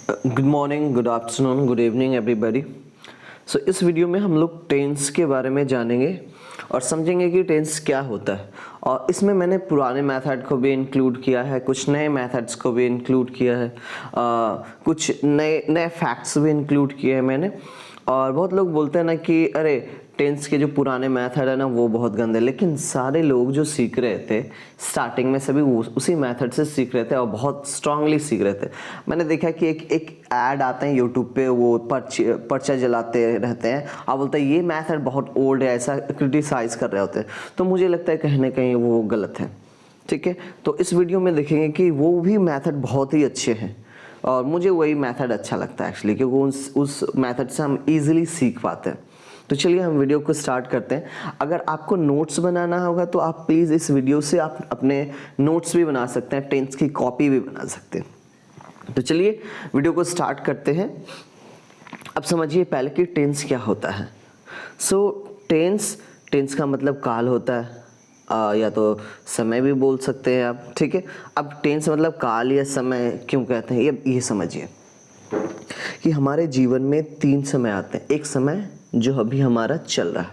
Good morning, good afternoon, good evening everybody. So इस video में हम लोग टेंस के बारे में जानेंगे और समझेंगे कि टेंस क्या होता है। और इसमें मैंने पुराने मेथड को भी इंक्लूड किया है, कुछ नए मेथड्स को भी इंक्लूड किया है, कुछ नए फैक्ट्स भी इंक्लूड किए हैं मैंने। और बहुत लोग बोलते हैं ना कि अरे टेंस के जो पुराने मेथड है ना वो बहुत गंदे, लेकिन सारे लोग जो सीख रहे थे स्टार्टिंग में सभी उसी मेथड से सीख रहे थे और बहुत स्ट्रांगली सीख रहे थे। मैंने देखा कि एक ऐड आते हैं यूट्यूब पे, वो पर्चा जलाते रहते हैं और बोलते हैं ये मेथड बहुत ओल्ड है, ऐसा क्रिटिसाइज कर रहे होते हैं। तो मुझे लगता है कहीं ना कहीं वो गलत है। ठीक है, तो इस वीडियो में देखेंगे कि वो भी मेथड बहुत ही अच्छे हैं और मुझे वही मेथड अच्छा लगता है एक्चुअली, क्योंकि उस मेथड से हम इजीली सीख पाते हैं। तो चलिए हम वीडियो को स्टार्ट करते हैं। अगर आपको नोट्स बनाना होगा तो आप प्लीज़ इस वीडियो से आप अपने नोट्स भी बना सकते हैं, टेंस की कॉपी भी बना सकते हैं। तो चलिए वीडियो को स्टार्ट करते हैं। अब समझिए पहले कि टेंस क्या होता है। टेंस का मतलब काल होता है, या तो समय भी बोल सकते हैं आप। ठीक है, अब टेंस मतलब काल या समय क्यों कहते हैं ये समझिए कि हमारे जीवन में 3 समय आते हैं। एक समय जो अभी हमारा चल रहा है,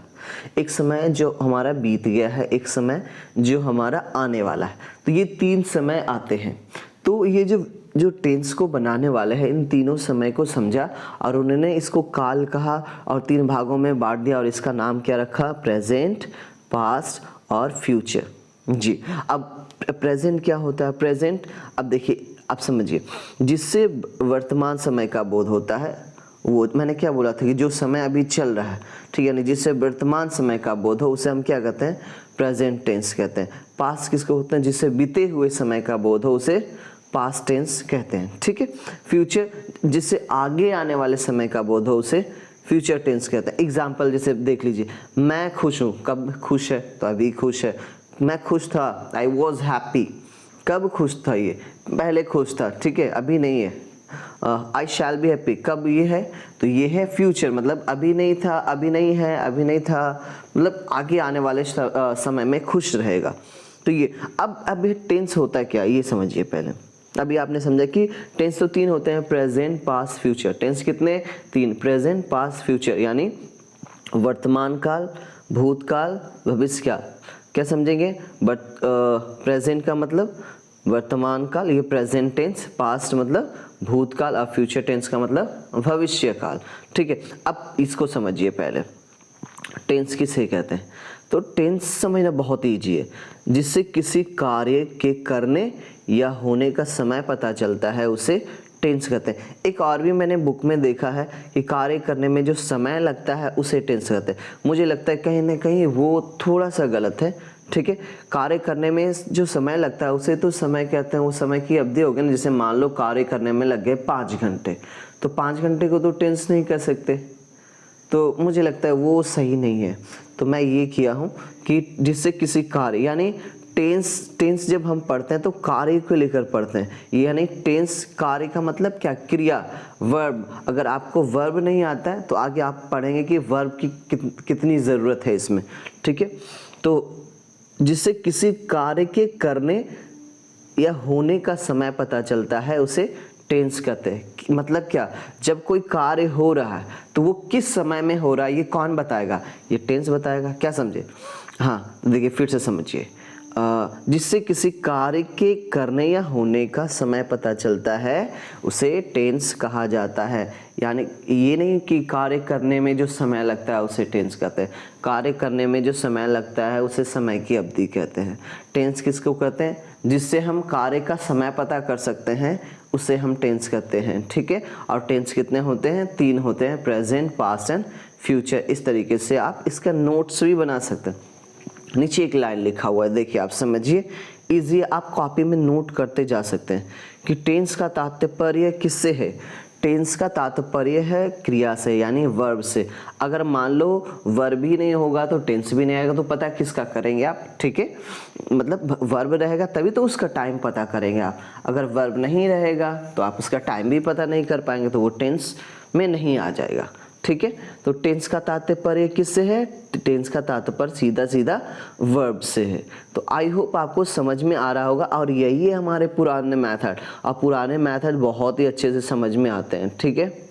एक समय जो हमारा बीत गया है, एक समय जो हमारा आने वाला है। तो ये 3 समय आते हैं। तो ये जो टेंस को बनाने वाले हैं इन तीनों समय को समझा और उन्होंने इसको काल कहा और 3 भागों में बांट दिया और इसका नाम क्या रखा? प्रेजेंट, पास्ट और फ्यूचर। जी, अब प्रेजेंट क्या होता है? प्रेजेंट, अब देखिए आप समझिए, जिससे वर्तमान समय का बोध होता है, वो मैंने क्या बोला था कि जो समय अभी चल रहा है, ठीक है, नहीं, जिससे वर्तमान समय का बोध हो उसे हम क्या कहते हैं? प्रेजेंट टेंस कहते हैं। पास्ट किसको होते हैं? जिससे बीते हुए समय का बोध हो उसे पास्ट टेंस कहते हैं। ठीक है, फ्यूचर, जिससे आगे आने वाले समय का बोध हो उसे फ्यूचर टेंस कहते हैं। एग्जाम्पल जैसे देख लीजिए, मैं खुश हूँ, कब खुश है? तो अभी खुश है। मैं खुश था, आई वॉज हैप्पी, कब खुश था? ये पहले खुश था, ठीक है, अभी नहीं है। आई शैल बी हैप्पी, कब ये है? तो ये है फ्यूचर, मतलब अभी नहीं था, अभी नहीं है, अभी नहीं था, मतलब आगे आने वाले समय में खुश रहेगा। तो ये अब टेंस होता है क्या, ये समझिए पहले। अभी आपने समझा कि टेंस तो 3 होते हैं, प्रेजेंट, पास्ट, फ्यूचर। टेंस कितने? 3, प्रेजेंट, पास्ट, फ्यूचर, यानी वर्तमान काल, भूतकाल, भविष्यकाल। क्या समझेंगे? बट प्रेजेंट का मतलब वर्तमान काल, ये प्रेजेंट टेंस, पास्ट मतलब भूतकाल और फ्यूचर टेंस का मतलब भविष्य काल। ठीक है, अब इसको समझिए पहले, टेंस किसे कहते हैं? तो टेंस समझना बहुत ईजी है। जिससे किसी कार्य के करने या होने का समय पता चलता है उसे टेंस कहते हैं। एक और भी मैंने बुक में देखा है कि कार्य करने में जो समय लगता है उसे टेंस कहते हैं। मुझे लगता है कहीं ना कहीं वो थोड़ा सा गलत है। ठीक है, कार्य करने में जो समय लगता है उसे तो समय कहते हैं, वो समय की अवधि हो गई ना। जैसे मान लो कार्य करने में लग गए 5 घंटे, तो 5 घंटे को तो टेंस नहीं कह सकते। तो मुझे लगता है वो सही नहीं है। तो मैं ये किया हूँ कि जिससे किसी कार्य, यानी टेंस जब हम पढ़ते हैं तो कार्य को लेकर पढ़ते हैं। यानी टेंस, कार्य का मतलब क्या? क्रिया, वर्ब। अगर आपको वर्ब नहीं आता है तो आगे आप पढ़ेंगे कि वर्ब की कितनी ज़रूरत है इसमें। ठीक है, तो जिससे किसी कार्य के करने या होने का समय पता चलता है उसे टेंस कहते हैं। मतलब क्या? जब कोई कार्य हो रहा है तो वो किस समय में हो रहा है ये कौन बताएगा? ये टेंस बताएगा। क्या समझे? हाँ, देखिए फिर से समझिए। जिससे किसी कार्य के करने या होने का समय पता चलता है उसे टेंस कहा जाता है। यानी ये नहीं कि कार्य करने में जो समय लगता है उसे टेंस कहते हैं। कार्य करने में जो समय लगता है उसे समय की अवधि कहते हैं। टेंस किसको कहते हैं? जिससे हम कार्य का समय पता कर सकते हैं उसे हम टेंस कहते हैं। ठीक है, और टेंस कितने होते हैं? 3 होते हैं, प्रेजेंट, पास्ट एंड फ्यूचर। इस तरीके से आप इसका नोट्स भी बना सकते हैं। नीचे एक लाइन लिखा हुआ है, देखिए आप समझिए, इजी, आप कॉपी में नोट करते जा सकते हैं कि टेंस का तात्पर्य किससे है? टेंस का तात्पर्य है क्रिया से, यानी वर्ब से। अगर मान लो वर्ब ही नहीं होगा तो टेंस भी नहीं आएगा, तो पता किसका करेंगे आप? ठीक है, मतलब वर्ब रहेगा तभी तो उसका टाइम पता करेंगे आप। अगर वर्ब नहीं रहेगा तो आप उसका टाइम भी पता नहीं कर पाएंगे, तो वो टेंस में नहीं आ जाएगा। ठीक है। तो टेंस का तात्पर्य किससे है? टेंस का तात्पर्य सीधा सीधा वर्ब से है। तो आई होप आपको समझ में आ रहा होगा, और यही है हमारे पुराने मेथड, और पुराने मेथड बहुत ही अच्छे से समझ में आते हैं, ठीक है।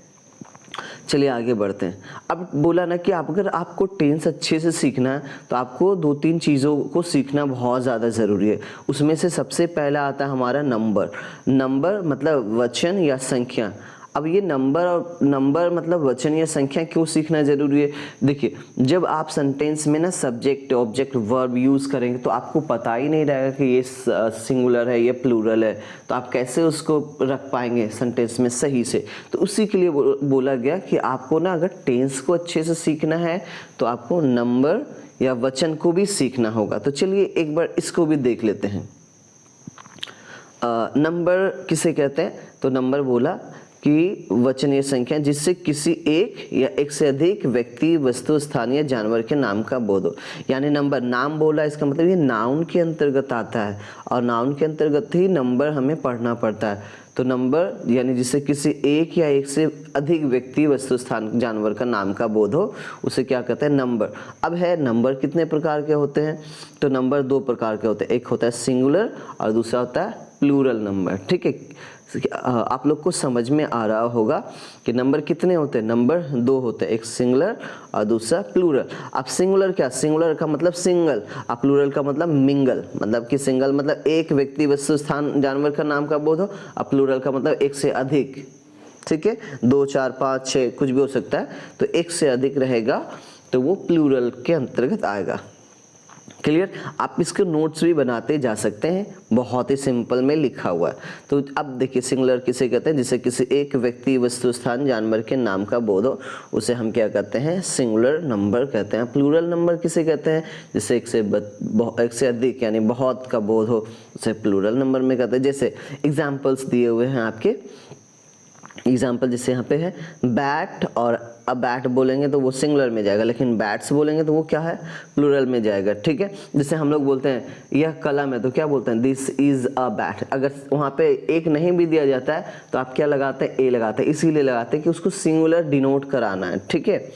चलिए आगे बढ़ते हैं। अब बोला ना कि अगर आपको टेंस अच्छे से सीखना है तो आपको 2-3 चीज़ों को सीखना बहुत ज़्यादा ज़रूरी है। उसमें से सबसे पहला आता है हमारा नंबर। नंबर मतलब वचन या संख्या। अब ये नंबर मतलब वचन या संख्या क्यों सीखना ज़रूरी है? देखिए, जब आप सेंटेंस में ना सब्जेक्ट ऑब्जेक्ट वर्ब यूज़ करेंगे तो आपको पता ही नहीं रहेगा कि ये सिंगुलर है, ये प्लूरल है, तो आप कैसे उसको रख पाएंगे सेंटेंस में सही से। तो उसी के लिए बोला गया कि आपको ना अगर टेंस को अच्छे से सीखना है तो आपको नंबर या वचन को भी सीखना होगा। तो चलिए एक बार इसको भी देख लेते हैं। नंबर किसे कहते हैं? तो नंबर बोला कि वचन या संख्या जिससे किसी एक या एक से अधिक व्यक्ति, वस्तु, स्थान या जानवर के नाम का बोध हो। यानी नंबर, नाम बोला इसका मतलब ये नाउन के अंतर्गत आता है, और नाउन के अंतर्गत ही नंबर हमें पढ़ना पड़ता है। तो नंबर यानी जिससे किसी एक या एक से अधिक व्यक्ति, वस्तु, स्थान, जानवर का नाम का बोध हो, उसे क्या कहते हैं? नंबर। अब है नंबर कितने प्रकार के होते हैं? तो नंबर 2 प्रकार के होते हैं। एक होता है सिंगुलर और दूसरा होता है प्लूरल नंबर, ठीक है। आप लोग को समझ में आ रहा होगा कि नंबर कितने होते हैं? नंबर 2 होते हैं, एक सिंगुलर और दूसरा प्लूरल। अब सिंगुलर क्या? सिंगुलर का मतलब सिंगल, और प्लूरल का मतलब मिंगल। मतलब कि सिंगल मतलब एक व्यक्ति, वस्तु, स्थान, जानवर का नाम का बोध हो, और प्लूरल का मतलब एक से अधिक, ठीक है। 2, 4, 5, 6 कुछ भी हो सकता है, तो एक से अधिक रहेगा तो वो प्लूरल के अंतर्गत आएगा। क्लियर? आप इसके नोट्स भी बनाते जा सकते हैं, बहुत ही सिंपल में लिखा हुआ है। तो अब देखिए, सिंगुलर किसे कहते हैं? जिसे किसी एक व्यक्ति, वस्तु, स्थान, जानवर के नाम का बोध हो, उसे हम क्या कहते हैं? सिंगुलर नंबर कहते हैं। प्लूरल नंबर किसे कहते हैं? जिसे एक से अधिक यानी बहुत का बोध हो, उसे प्लूरल नंबर में कहते हैं। जैसे एग्जाम्पल्स दिए हुए हैं आपके, एग्जाम्पल जैसे यहाँ पे है बैट, और अब बैट बोलेंगे तो वो सिंगुलर में जाएगा, लेकिन बैट्स बोलेंगे तो वो क्या है? प्लूरल में जाएगा, ठीक है। जैसे हम लोग बोलते हैं यह कलम है, तो क्या बोलते हैं? This is a bat. अगर वहाँ पे एक नहीं भी दिया जाता है तो आप क्या लगाते हैं? ए लगाते हैं। इसीलिए लगाते हैं कि उसको सिंगुलर डिनोट कराना है, ठीक है।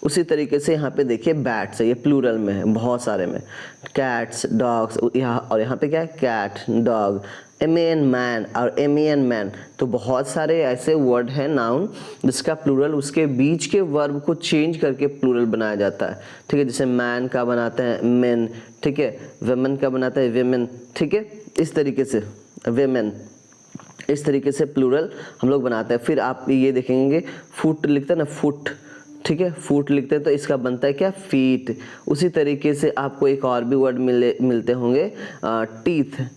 उसी तरीके से यहाँ पे देखिए बैट्स है, ये प्लूरल में है, बहुत सारे में। कैट्स, डॉग्स, और यहाँ पे क्या है? कैट, डॉग, एमेन मैन और एमियन मैन। तो बहुत सारे ऐसे वर्ड हैं, नाउन, जिसका प्लूरल उसके बीच के वर्ब को चेंज करके प्लूरल बनाया जाता है, ठीक है। जैसे मैन का बनाते हैं मेन, ठीक है। वेमन का बनाता है वेमेन, ठीक है। इस तरीके से वेमेन, इस तरीके से प्लूरल हम लोग बनाते हैं। फिर आप ये देखेंगे फुट लिखते हैं ना, फुट, ठीक है, फुट लिखते हैं तो इसका बनता है क्या? फीट। उसी तरीके से आपको एक और भी वर्ड मिलते होंगे, टीथ,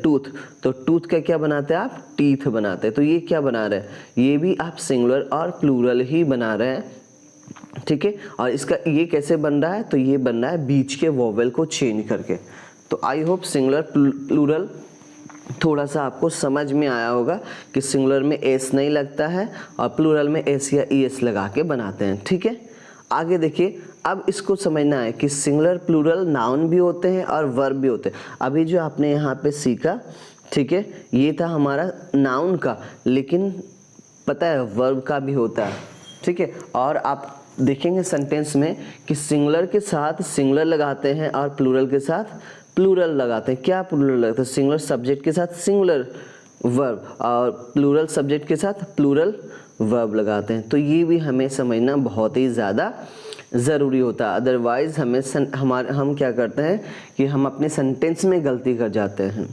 टूथ। तो टूथ का क्या बनाते हैं आप? टीथ बनाते हैं। तो ये क्या बना रहे हैं? ये भी आप सिंगुलर और प्लूरल ही बना रहे हैं, ठीक है। और इसका ये कैसे बन रहा है? तो ये बन रहा है बीच के वोवेल को चेंज करके। तो आई होप सिंगुलर प्लूरल थोड़ा सा आपको समझ में आया होगा कि सिंगुलर में एस नहीं लगता है और प्लूरल में एस या ईएस लगा के बनाते हैं, ठीक है। आगे देखिए, अब इसको समझना है कि सिंगुलर प्लूरल नाउन भी होते हैं और वर्ब भी होते हैं। अभी जो आपने यहाँ पे सीखा, ठीक है, ये था हमारा नाउन का, लेकिन पता है वर्ब का भी होता है, ठीक है। और आप देखेंगे सेंटेंस में कि सिंगुलर के साथ सिंगुलर लगाते हैं और प्लूरल के साथ प्लूरल लगाते हैं। क्या प्लूरल लगाते हैं? सिंगुलर सब्जेक्ट के साथ सिंगुलर वर्ब और प्लूरल सब्जेक्ट के साथ प्लूरल वर्ब लगाते हैं। तो ये भी हमें समझना बहुत ही ज़्यादा ज़रूरी होता है, अदरवाइज़ हम क्या करते हैं कि हम अपने सेंटेंस में गलती कर जाते हैं।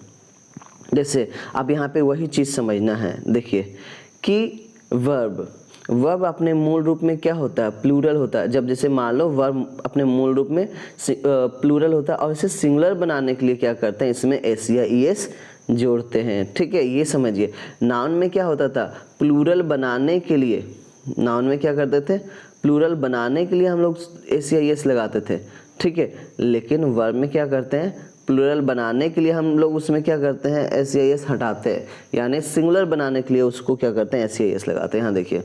जैसे अब यहाँ पे वही चीज़ समझना है, देखिए कि वर्ब अपने मूल रूप में क्या होता है? प्लूरल होता है। जब जैसे मान लो वर्ब अपने मूल रूप में प्लूरल होता है और इसे सिंगुलर बनाने के लिए क्या करते हैं? इसमें एस या ईएस जोड़ते हैं, ठीक है। ये समझिए, नाउन में क्या होता था? प्लूरल बनाने के लिए, नाउन में क्या करते थे? प्लूरल बनाने के लिए हम लोग एस या ईएस लगाते थे, ठीक है। लेकिन वर्ब में क्या करते हैं? प्लूरल बनाने के लिए हम लोग उसमें क्या करते हैं? एस या ईएस हटाते हैं, यानी सिंगुलर बनाने के लिए उसको क्या करते हैं? एस या ईएस लगाते हैं। यहाँ देखिए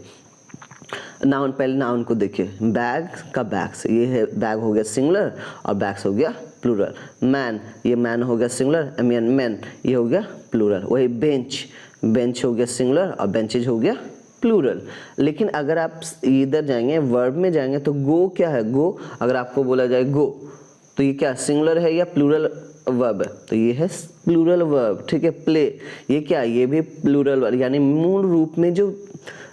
नाउन, पहले नाउन को देखिए, बैग का बैग्स, ये है बैग हो गया सिंगुलर और बैग्स हो गया प्लूरल। मैन, ये मैन हो गया सिंगुलर, मैन ये हो गया प्लूरल। वही बेंच, बेंच हो गया सिंगुलर और बेंचेज हो गया प्लूरल। लेकिन अगर आप इधर जाएंगे वर्ब में जाएंगे तो गो क्या है, गो अगर आपको बोला जाए गो तो ये क्या सिंगुलर है या प्लूरल वर्ब है, तो ये है प्लूरल वर्ब, ठीक है। प्ले ये क्या, ये भी प्लूरल वर्ब, यानी मूल रूप में जो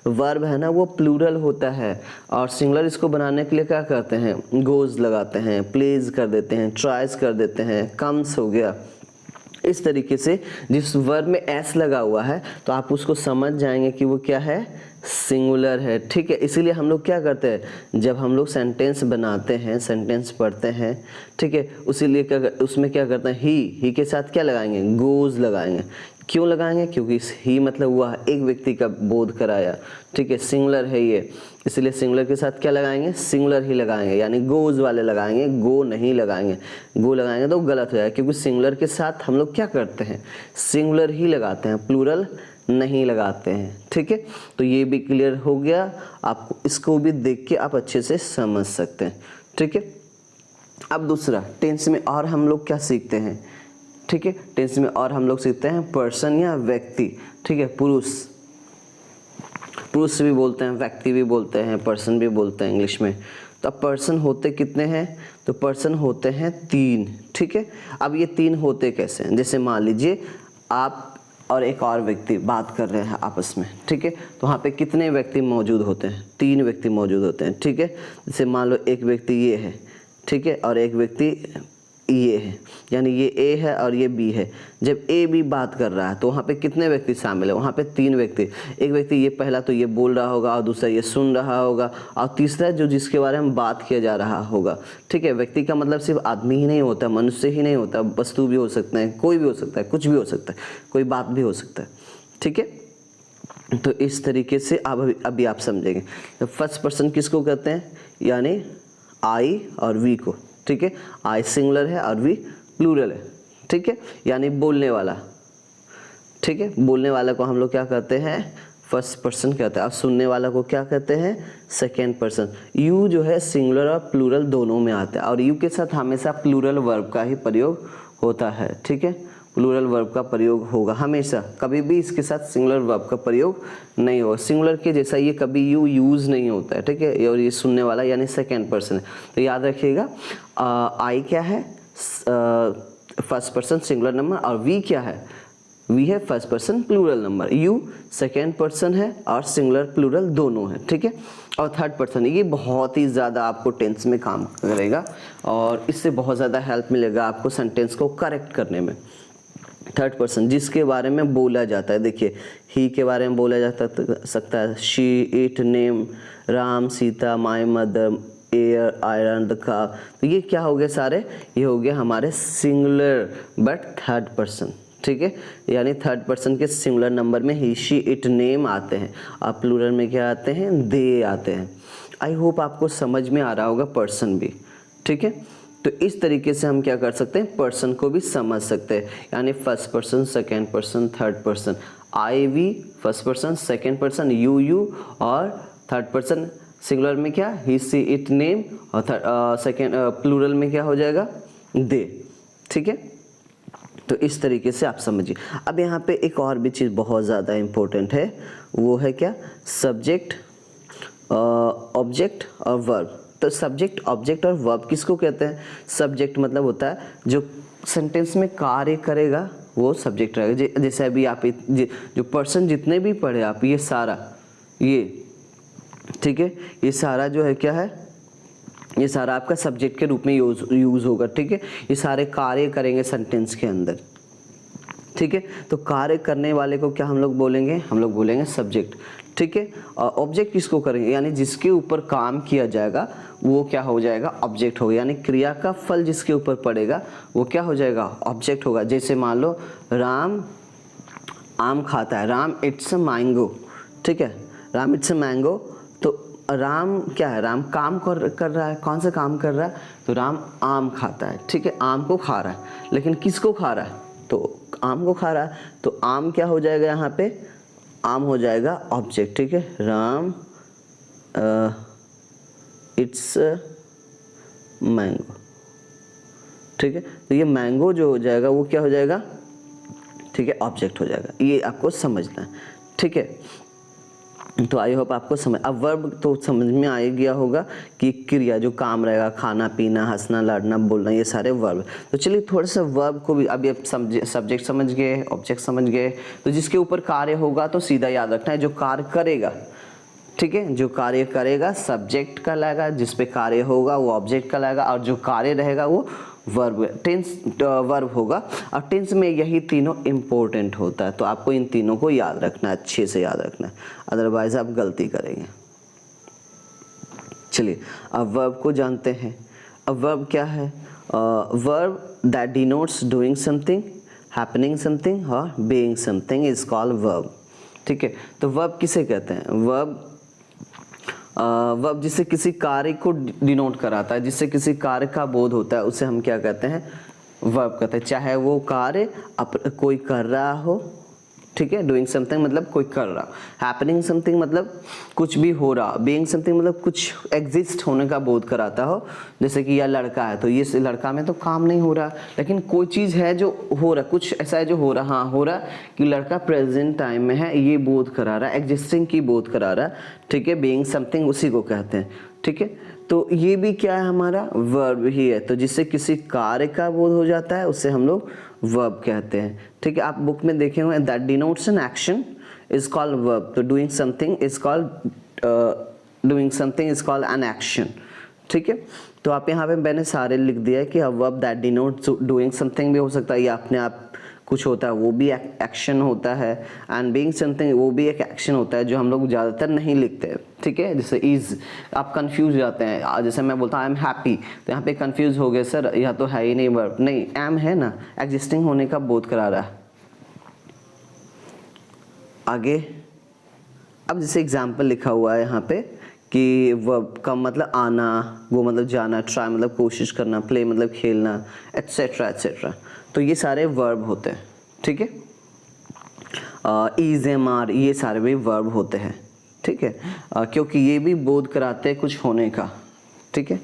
वर्ब है ना वो प्लूरल होता है। और सिंगुलर इसको बनाने के लिए क्या करते हैं, गोज लगाते हैं, प्लेज कर देते हैं, ट्राइज कर देते हैं, कम्स हो गया। इस तरीके से जिस वर्ब में एस लगा हुआ है तो आप उसको समझ जाएंगे कि वो क्या है, सिंगुलर है, ठीक है। इसीलिए हम लोग क्या करते हैं, जब हम लोग सेंटेंस बनाते हैं, सेंटेंस पढ़ते हैं, ठीक है, उसीलिए क्या उसमें क्या करते हैं, ही के साथ क्या लगाएंगे, गोज लगाएंगे। क्यों लगाएंगे, क्योंकि ही मतलब हुआ एक व्यक्ति का बोध कराया, ठीक है, सिंगुलर है ये, इसलिए सिंगुलर के साथ क्या लगाएंगे, सिंगुलर ही लगाएंगे, यानी गोज वाले लगाएंगे, गो नहीं लगाएंगे। गो लगाएंगे तो गलत हो जाएगा, क्योंकि सिंगुलर के साथ हम लोग क्या करते हैं, सिंगुलर ही लगाते हैं, प्लूरल नहीं लगाते हैं, ठीक है। तो ये भी क्लियर हो गया, आपको इसको भी देख के आप अच्छे से समझ सकते हैं, ठीक है। अब दूसरा टेंस में और हम लोग क्या सीखते हैं, ठीक है, टेंस में और हम लोग सीखते हैं पर्सन या व्यक्ति, ठीक है, पुरुष, पुरुष भी बोलते हैं, व्यक्ति भी बोलते हैं, पर्सन भी बोलते हैं इंग्लिश में। तो अब पर्सन होते कितने हैं, तो पर्सन होते हैं 3, ठीक है। अब ये 3 होते कैसे हैं, जैसे मान लीजिए आप और एक और व्यक्ति बात कर रहे हैं आपस में, ठीक है, तो वहाँ पे कितने व्यक्ति मौजूद होते हैं, 3 व्यक्ति मौजूद होते हैं, ठीक है। जैसे मान लो एक व्यक्ति ये है, ठीक है, और एक व्यक्ति ये है, यानी ये ए है और ये बी है। जब ए बी बात कर रहा है तो वहाँ पे कितने व्यक्ति शामिल है, वहाँ पे 3 व्यक्ति। एक व्यक्ति ये पहला तो ये बोल रहा होगा, और दूसरा ये सुन रहा होगा, और तीसरा जो जिसके बारे में बात किया जा रहा होगा, ठीक है। व्यक्ति का मतलब सिर्फ आदमी ही नहीं होता, मनुष्य ही नहीं होता, वस्तु भी हो सकते हैं, कोई भी हो सकता है, कुछ भी हो सकता है, कोई बात भी हो सकता है, ठीक है। तो इस तरीके से अभी आप समझेंगे। तो फर्स्ट पर्सन किसको कहते हैं, यानी आई और वी को, ठीक है। आई सिंगुलर है और वी प्लूरल है, ठीक है, यानी बोलने वाला, ठीक है। बोलने वाला को हम लोग क्या कहते हैं, फर्स्ट पर्सन कहते हैं। और सुनने वाला को क्या कहते हैं, सेकेंड पर्सन। यू जो है सिंगुलर और प्लूरल दोनों में आता है, और यू के साथ हमेशा प्लूरल वर्ब का ही प्रयोग होता है, ठीक है, प्लूरल वर्ब का प्रयोग होगा हमेशा, कभी भी इसके साथ सिंगुलर वर्ब का प्रयोग नहीं होगा। सिंगुलर के जैसा ये कभी यू यूज़ नहीं होता है, ठीक है। और ये सुनने वाला यानी सेकेंड पर्सन है, तो याद रखिएगा आई क्या है, फर्स्ट पर्सन सिंगुलर नंबर, और वी क्या है, वी है first person plural number, you second person है और सिंगुलर प्लूरल दोनों है, ठीक है। और थर्ड पर्सन ये बहुत ही ज़्यादा आपको टेंस में काम करेगा, और इससे बहुत ज़्यादा हेल्प मिलेगा आपको सेंटेंस को करेक्ट करने में। थर्ड पर्सन जिसके बारे में बोला जाता है, देखिए ही के बारे में बोला जाता सकता है, she, it, name, Ram, Sita, my mother, air, iron, the car. तो ये क्या हो गए सारे, ये हो गया हमारे सिंगुलर बट थर्ड पर्सन, ठीक है। यानी थर्ड पर्सन के सिंगुलर नंबर में ही, शी, इट, नेम आते हैं, और प्लूरल में क्या आते हैं, दे आते हैं। आई होप आपको समझ में आ रहा होगा पर्सन भी, ठीक है। तो इस तरीके से हम क्या कर सकते हैं, पर्सन को भी समझ सकते हैं, यानी first person, second person, third person, I we first person, second person you you, और थर्ड पर्सन सिंगुलर में क्या, ही, सी, इट, नेम, और सेकेंड प्लूरल में क्या हो जाएगा, दे, ठीक है। तो इस तरीके से आप समझिए। अब यहाँ पे एक और भी चीज़ बहुत ज़्यादा इम्पोर्टेंट है, वो है क्या, सब्जेक्ट, ऑब्जेक्ट और वर्ब। तो सब्जेक्ट, ऑब्जेक्ट और वर्ब किसको कहते हैं, सब्जेक्ट मतलब होता है जो सेंटेंस में कार्य करेगा वो सब्जेक्ट रहेगा। जैसे अभी आप जो पर्सन जितने भी पढ़े आप, ये सारा, ये ठीक है, ये सारा जो है क्या है, ये सारा आपका सब्जेक्ट के रूप में यूज होगा, ठीक है। ये सारे कार्य करेंगे सेंटेंस के अंदर, ठीक है। तो कार्य करने वाले को क्या हम लोग बोलेंगे, हम लोग बोलेंगे सब्जेक्ट, ठीक है। और ऑब्जेक्ट किसको करेंगे, यानी जिसके ऊपर काम किया जाएगा वो क्या हो जाएगा, ऑब्जेक्ट होगा, यानी क्रिया का फल जिसके ऊपर पड़ेगा वो क्या हो जाएगा, ऑब्जेक्ट होगा। जैसे मान लो राम आम खाता है, राम इट्स अ मैंगो, ठीक है, राम इट्स अ मैंगो। तो राम क्या है, राम काम कर रहा है, कौन सा काम कर रहा है, तो राम आम खाता है, ठीक है, आम को खा रहा है, लेकिन किसको खा रहा है, तो आम को खा रहा है। तो आम क्या हो जाएगा, यहाँ पे आम हो जाएगा ऑब्जेक्ट, ठीक है, राम इट्स मैंगो, ठीक है। तो ये मैंगो जो हो जाएगा वो क्या हो जाएगा, ठीक है, ऑब्जेक्ट हो जाएगा। ये आपको समझना है, ठीक है। तो आई होप आपको समझ, अब वर्ब तो समझ में आ गया होगा कि क्रिया जो काम रहेगा, खाना पीना, हंसना, लड़ना, बोलना, ये सारे वर्ब। तो चलिए थोड़ा सा वर्ब को भी, अभी आप सब्जेक्ट समझ गए, ऑब्जेक्ट समझ गए, तो जिसके ऊपर कार्य होगा तो सीधा याद रखना है जो कार्य करेगा, ठीक है, जो कार्य करेगा सब्जेक्ट कहलाएगा, जिस पे कार्य होगा वो ऑब्जेक्ट कहलाएगा, और जो कार्य रहेगा वो वर्ब, टेंस वर्ब होगा। और टेंस में यही तीनों इंपॉर्टेंट होता है, तो आपको इन तीनों को याद रखना है, अच्छे से याद रखना है, अदरवाइज आप गलती करेंगे। चलिए अब वर्ब को जानते हैं। अब वर्ब क्या है? Verb that denotes doing something, happening something और being something is called verb, ठीक है। तो वर्ब किसे कहते हैं? वर्ब जिससे किसी कार्य को डिनोट कराता है, जिससे किसी कार्य का बोध होता है, उसे हम क्या कहते हैं? वर्ब कहते हैं। चाहे वो कार्य कोई कर रहा हो, ठीक है, डूइंग समथिंग मतलब कोई कर रहा, हैपनिंग समथिंग मतलब कुछ भी हो रहा, बीइंग समथिंग मतलब कुछ एग्जिस्ट होने का बोध कराता हो, जैसे कि यह लड़का है तो ये लड़का में तो काम नहीं हो रहा, लेकिन कोई चीज़ है जो हो रहा, कुछ ऐसा है जो हो रहा, हाँ हो रहा कि लड़का प्रेजेंट टाइम में है, ये बोध करा रहा है, एग्जिस्टिंग की बोध करा रहा है, ठीक है, बीइंग समथिंग उसी को कहते हैं, ठीक है। तो ये भी क्या है? हमारा वर्ब ही है। तो जिससे किसी कार्य का बोध हो जाता है उसे हम लोग वर्ब कहते हैं, ठीक है। आप बुक में देखे होंगे that denotes an action is called verb. तो doing something is called an action, ठीक है। तो आप यहाँ पे मैंने सारे लिख दिया है कि verb that denotes doing something भी हो सकता है, या अपने आप कुछ होता है वो भी एक्शन होता है, एंड बीइंग समथिंग वो भी एक एक्शन होता है जो हम लोग ज़्यादातर नहीं लिखते हैं, ठीक है। जैसे इज, आप कंफ्यूज जाते हैं, जैसे मैं बोलता हूँ आई एम हैप्पी, तो यहाँ पे कंफ्यूज हो गए, सर यह तो है ही नहीं वर्ब, नहीं एम है ना, एग्जिस्टिंग होने का बोध करा रहा है। आगे अब जैसे एग्जाम्पल लिखा हुआ है यहाँ पे कि वर्ब का मतलब आना, वो मतलब जाना, ट्राई मतलब कोशिश करना, प्ले मतलब खेलना, एट्सेट्रा एट्सेट्रा, तो ये सारे वर्ब होते हैं, ठीक है। इज, एम, आर, ये सारे भी वर्ब होते हैं, ठीक है, क्योंकि ये भी बोध कराते हैं कुछ होने का, ठीक है।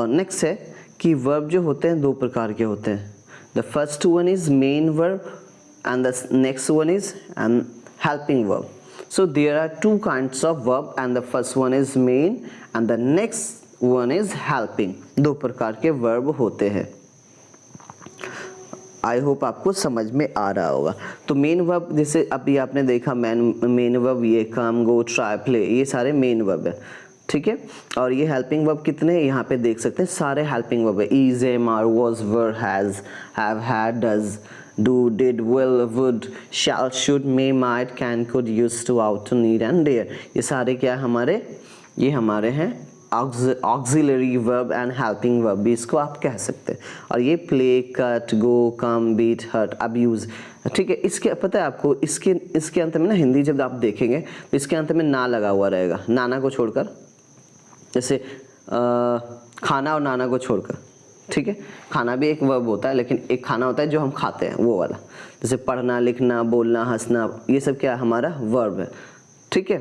नेक्स्ट है कि वर्ब जो होते हैं दो प्रकार के होते हैं। The first one is main verb and the next one is helping verb. So there are two kinds of verb and the first one is main and the next one is helping. दो प्रकार के verb होते हैं। I hope आपको समझ में आ रहा होगा। तो मेन वर्ब जैसे अभी आपने देखा मेन वर्ब ये कम, गो, ट्राई, प्ले, ये सारे मेन वर्ब है, ठीक है। और ये हेल्पिंग वर्ब कितने यहाँ पे देख सकते हैं, सारे हेल्पिंग वर्ब है। Is, am, are, was, were, has, have, had, does, do, did, will, would, shall, should, may, might, can, could, used to, ought to, need and dare, ये सारे क्या हमारे, ये हमारे हैं auxiliary verb and helping verb भी इसको आप कह सकते हैं। और ये play, cut, go, come, beat, hurt, abuse, ठीक है। इसके पता है आपको, इसके अंत में ना हिंदी जब आप देखेंगे तो इसके अंत में ना लगा हुआ रहेगा, नाना को छोड़कर, जैसे खाना और नाना को छोड़कर, ठीक है। खाना भी एक वर्ब होता है, लेकिन एक खाना होता है जो हम खाते हैं वो वाला, जैसे पढ़ना, लिखना, बोलना, हंसना, ये सब क्या हमारा वर्ब है, ठीक है,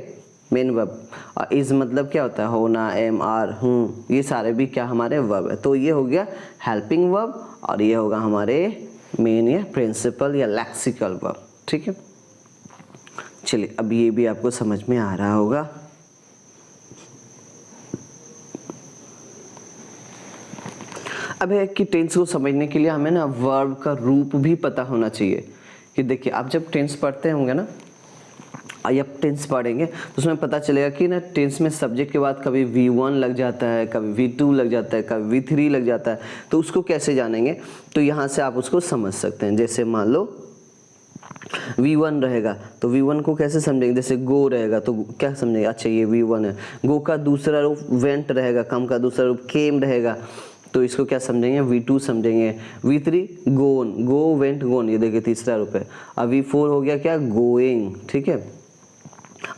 मेन वर्ब। और इज मतलब क्या होता है, होना, एम, आर, हूँ, ये सारे भी क्या हमारे वर्ब है। तो ये हो गया हेल्पिंग वर्ब और ये होगा हमारे मेन या प्रिंसिपल या लेक्सिकल वर्ब, ठीक है। चलिए अब ये भी आपको समझ में आ रहा होगा। अब है कि टेंस को समझने के लिए हमें ना वर्ब का रूप भी पता होना चाहिए। कि देखिए आप जब टेंस पढ़ते होंगे ना, या टेंस पढ़ेंगे तो उसमें पता चलेगा कि ना टेंस में सब्जेक्ट के बाद कभी V1 लग जाता है, कभी V2 लग जाता है, कभी V3 लग जाता है। तो उसको कैसे जानेंगे? तो यहाँ से आप उसको समझ सकते हैं। जैसे मान लो V1 रहेगा तो V1 को कैसे समझेंगे? जैसे गो रहेगा तो क्या समझेंगे? अच्छा ये V1 है। गो का दूसरा रूप वेंट रहेगा, कम का दूसरा रूप केम रहेगा, तो इसको क्या समझेंगे? V2 समझेंगे। V3 गोन, गो वेंट गोन, ये देखिए तीसरा रूप है। अब V4 हो गया क्या? गोइंग, ठीक है।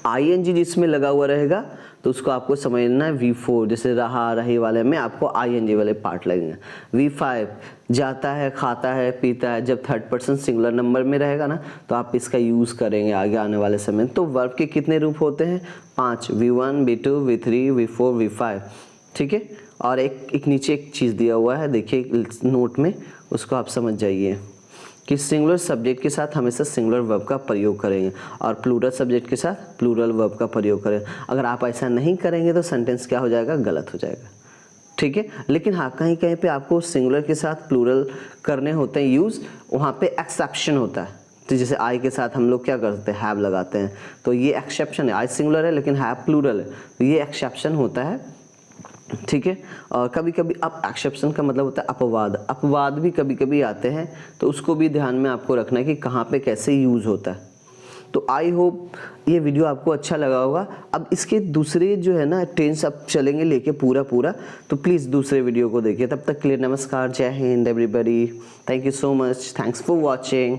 ING जिसमें लगा हुआ रहेगा तो उसको आपको समझना है V4, जैसे रहा, रही वाले में आपको ING वाले पार्ट लगेंगे। V5 जाता है, खाता है, पीता है, जब थर्ड पर्सन सिंगुलर नंबर में रहेगा ना तो आप इसका यूज़ करेंगे आगे आने वाले समय। तो वर्ब के कितने रूप होते हैं? 5, V1, V2, V3, V4, V5, ठीक है। और एक नीचे एक चीज़ दिया हुआ है, देखिए नोट में, उसको आप समझ जाइए। कि सिंगुलर सब्जेक्ट के साथ हमेशा सिंगुलर वर्ब का प्रयोग करेंगे और प्लूरल सब्जेक्ट के साथ प्लूरल वर्ब का प्रयोग करें। अगर आप ऐसा नहीं करेंगे तो सेंटेंस क्या हो जाएगा, गलत हो जाएगा, ठीक है। लेकिन हाँ, कहीं कहीं पे आपको सिंगुलर के साथ प्लूरल करने होते हैं यूज़, वहाँ पे एक्सेप्शन होता है। तो जैसे आई के साथ हम लोग क्या करते हैं, हैव लगाते हैं, तो ये एक्सेप्शन है। आई सिंगुलर है लेकिन हैव प्लूरल है, तो ये एक्सेप्शन होता है, ठीक है। और कभी कभी अब एक्सेप्शन का मतलब होता है अपवाद, अपवाद भी कभी कभी आते हैं, तो उसको भी ध्यान में आपको रखना है कि कहाँ पे कैसे यूज़ होता है। तो आई होप ये वीडियो आपको अच्छा लगा होगा। अब इसके दूसरे जो है ना टेंस अब चलेंगे लेके पूरा, तो प्लीज़ दूसरे वीडियो को देखिए। तब तक के लिए नमस्कार, जय Hind everybody, thank you so much, thanks for watching.